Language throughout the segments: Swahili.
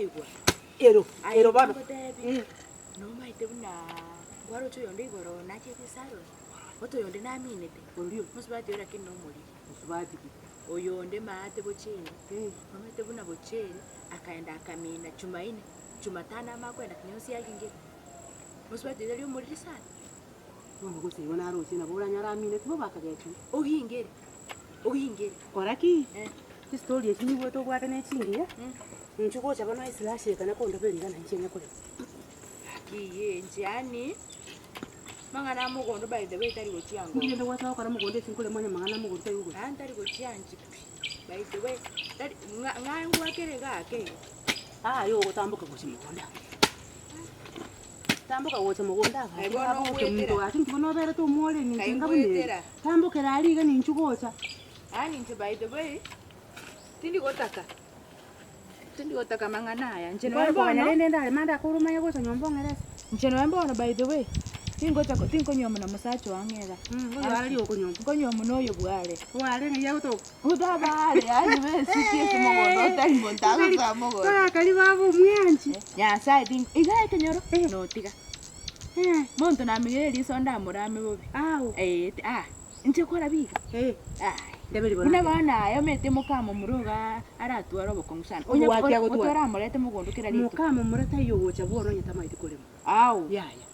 igwa. Ero baba. No maite buna. Gwaro cho yonde igoro na chete saro. Oto yonde na minete. Ondio. Musubati ora kino muri. Musubati. Oyonde maate bochini. Maate buna bochini akaenda akamina Jumanne. Jumatano amakwenda kinyosi yakinge. Musubati ero muri sana. Mwana gose yona aro china bora nyara minete bo bakagetu. Ohingere. Koraki. Story yechini bwoto bwate ne chingi ya. Nchuko cha bana slash kana kondo belinga na nchenya kole. Kiye njani. Mangana mugondo by the way tari gochiango. Ngende wata kana mugondo sinkole mwanya mangana mugondo tayo go. Tari gochianji. By the way tari ngangu akere gake. Yo gotambuka gochi mugonda. Tambuka wote mugonda. Ai bono mtu ati ngono bere to mole ni ngabune. Tambuka rali ga ni nchukocha. Ani nje by the way. Tindi gotaka mangana aya. Njeno wembono nende ndale manda kuruma yego cha nyombongereza. Njeno wembono by the way. Tingo nyomo na musacho wangera. Ali okonyombo. Konyomo noyo bwale. Wale ni yago to. Udabale ali besi kese mugondo tali montago za mugondo. Kali babu mwanji. Ya sai ting igaye kenyoro. No tiga. Monto na migeli sonda murame bobi. Nje kora biga. Una bana ayo mete mukamo muruga aratwara bokongusana. Onya gutwara murete mugondo kira rito. Mukamo murete yogocha bworo nyata maiti kulema. Yaya.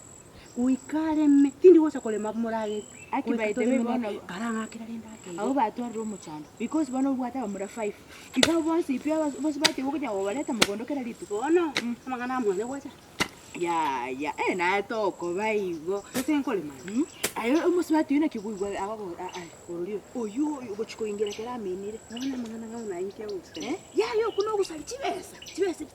Uikare me tindi wocha kulema murage. Akibaite me bono karanga kira rinda ke. Abo batwara ro muchando. Because bono bwata mura 5. Ikaw bonsi pia bosibate wokunya wobaleta mugondo kira rito. Bono amangana mwone wocha. Ya na toko baigo. Ese nkole mani. Ayo umusibati yuna kigugwa abago orio. Oyo ugochiko ingera kera minire. Nona mangana ngauna inke uste. Yo kuno gusali chibesa.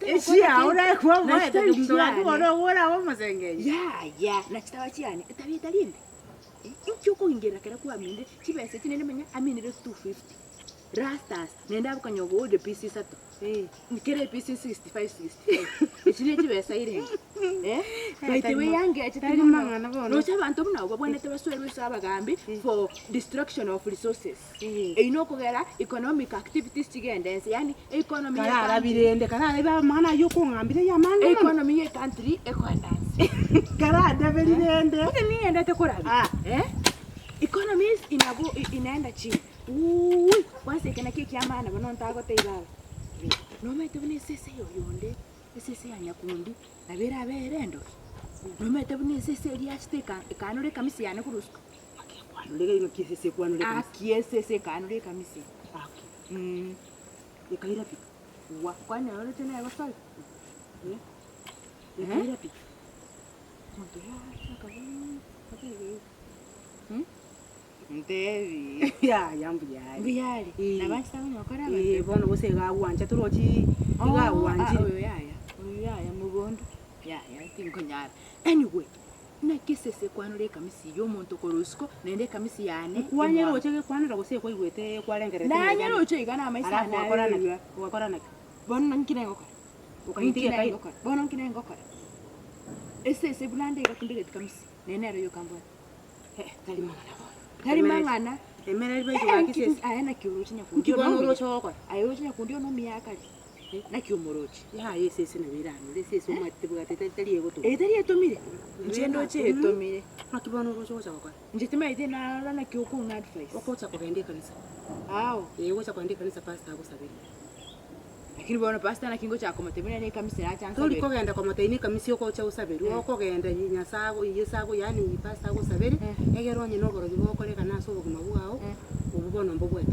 Eshia ora kwa mwete mndo akoro ora wo mazengeye. Ya na chitawa chiani. Tabita linde. Inchuko ingera kera kwa minde chibesa tinene menya aminire 250. Rastas nenda bukanyogo de pieces ato. Nikere pieces 65. Echine chibesa ire. By the way yange achitari mangana bono. No chabantu mna ubone tebaswelwe sabagambi for destruction of resources. Inokogera economic activities chigendense yani economy ya kara birende kara ba mana yoko ngambire ya manga economy ya country economy kara dabirende ni enda te korabi economy inaenda chini wase kana kiki ya maana bano ntago teibala no mete bune sese yoyonde sese ya nyakundi nabera berendo no mete bune sese ria steka kanure kamisi yana kurusko akwanule ino kisese kwanule kiesese kanure kamisi ikaira pi wa kwana yole tena ya basal ikaira pi monto ya sakabu Ntevi. Yambu yari. Biyari. Nabantu bakora bono bose gawanja turoji gawanje. Oyo yaya mugondo. Tinko nyara. Anyway, na kisese kwanure kamisi yo muntu korusko nende kamisi yane. Kwanyero oche kwanura gose ko igwete kwarengerete. Na nyero oche igana amaisa na wakorana. Bono nkine ngokora. Ukayintiye kai ngokora. Bono nkine ngokora. Ese bulande ikatundire kamisi. Nene aro yo kambwa. Kari mangana emera ibe wakisese ayana kiurochi nyakundi ono rochoko ayo nyakundi ono miyakali na kiumorochi yesese na birano lesese umate bwate tali yegoto tali etomire njendo che etomire makibono rochocha kwa njitima ide na kiuko una advice okocha kugende kanisa wocha kwende kanisa pastor agusabiri lakini bono pastor na kingo cha komatebene ne kamisa acha tuli kogenda komateni kamisi okocha usabiri okogenda nyasago yesago yani pastor agusabiri egeronye nogoro gibokore kana so buguma bwao ububono mbobwati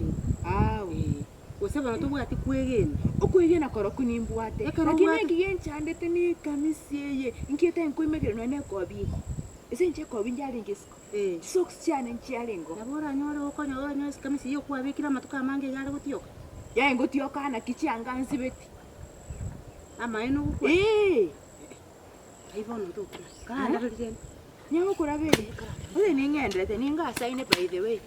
osebana tubwati kwegena okwegena koro kunimbwate lakini ngiyenchande ni kamisi ye nkieta enkoimegere none kobi ese nche kobi njali ngisko socks cyane nchialengo nabora nyore okonyo nyose kamisi yo kwabikira matuka mange yale gutioka ya ngotioka na kichanga nsibeti ama eno gukwa aibono to kana rugende nyawo kurabere ule ningendete ninga sign by the way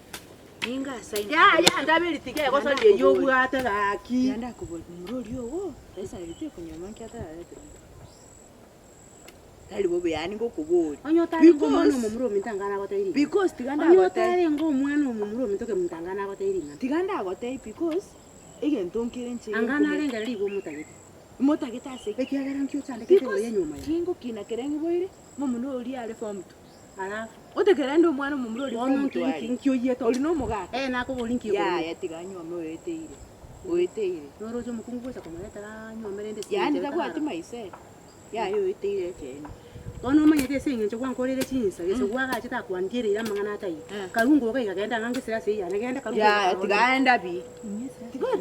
ninga sign ya ndabiri tike ko so ye yo bwate gaki yanda kubol muroli owo pesa lite kunyama nkiata lete tali bobe yani ngokuboli onyotari ngo mwana mumuro mintangana gotairi because tiganda onyotari ngo mwana mumuro mintoke mintangana gotairi tiganda gotai because igen tonkire nche angana lenga libo mutagete Mota gitase. Ekiagera nkyo chande kete yenyuma. Kingo kina kerengi boire. Momuno oli ale form 2. Alafu Otekerenda omwana momuno oli form 2. nkyo yeto. Oli no mugaka. Nako boli nkyo. Ya tiganywa mweteire. Oeteire. Norojo mukungu gocha komaleta nyoma rende. Yani ndabwati maise. Ya yo oeteire cyane. Ono manyete singe ncho kwankorere chinsa gese gwaga chita kwandire mangana atai karungo kagenda ngangisira sei anagenda karungo ya tiganda bi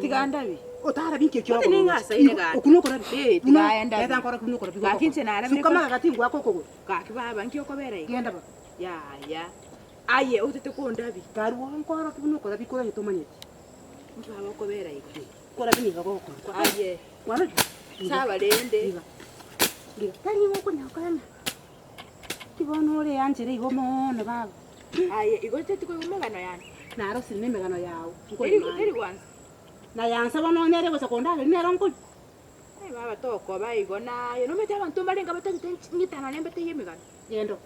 tiganda bi otara binke kyo ko ninga sai ga okunokora tiganda ya tankora kunokora bi kakinche na ara kama gatingu ako koko kakibaba nkyo kobera igenda ba ya aye utete ko ndabi karuwa nkora kunokora bi kora yetomanyete mbaba kobera iki kora biniga koko aye wano saba lende tari woko nakana Kibono ore anjere igomo na baba. Aye, igote tiko megano yana. Naro sinne megano yao. Eri kwanza. Na yansa bono nere go sekondari nero nkul. Ai baba toko ba igona. Yo no mete abantu malenga batete ngitana nembe te yemegano. Yendo.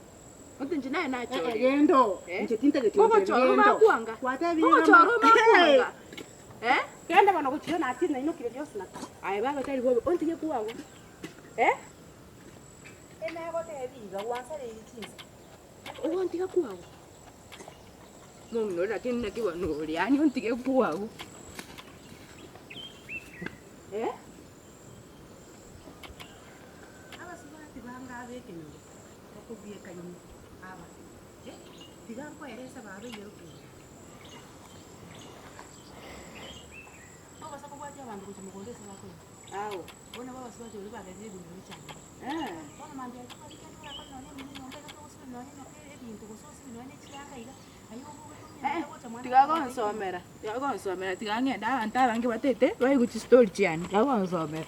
Otinje naye na chori. Yendo. Nje tinta ke Bobo choro makuanga. Watabi. Bobo choro makuanga. Kenda bano kuchio na atina inokire byose na. Ai baba tari bobo ontige kuwago. Ena gote biga wansare ikinza. Ontige kuwago. Momuno lakini nakiwa nuri yani ontige kuwago. Aba sibati banga abeke ni. Bakubie kanyi. Aba. Tigampo eresa babe yoke. Aba sakubati abantu kuti mukondese bako. Awo. Bona baba sibati uri bageze ibintu cyane. Bona manje akubati kandi akona none ngombe ngoswe none nokere ibintu gososi none cyanga iga. Tiga konsomera tigangenda abantu abange batete baiguchi story cyane tiga konsomera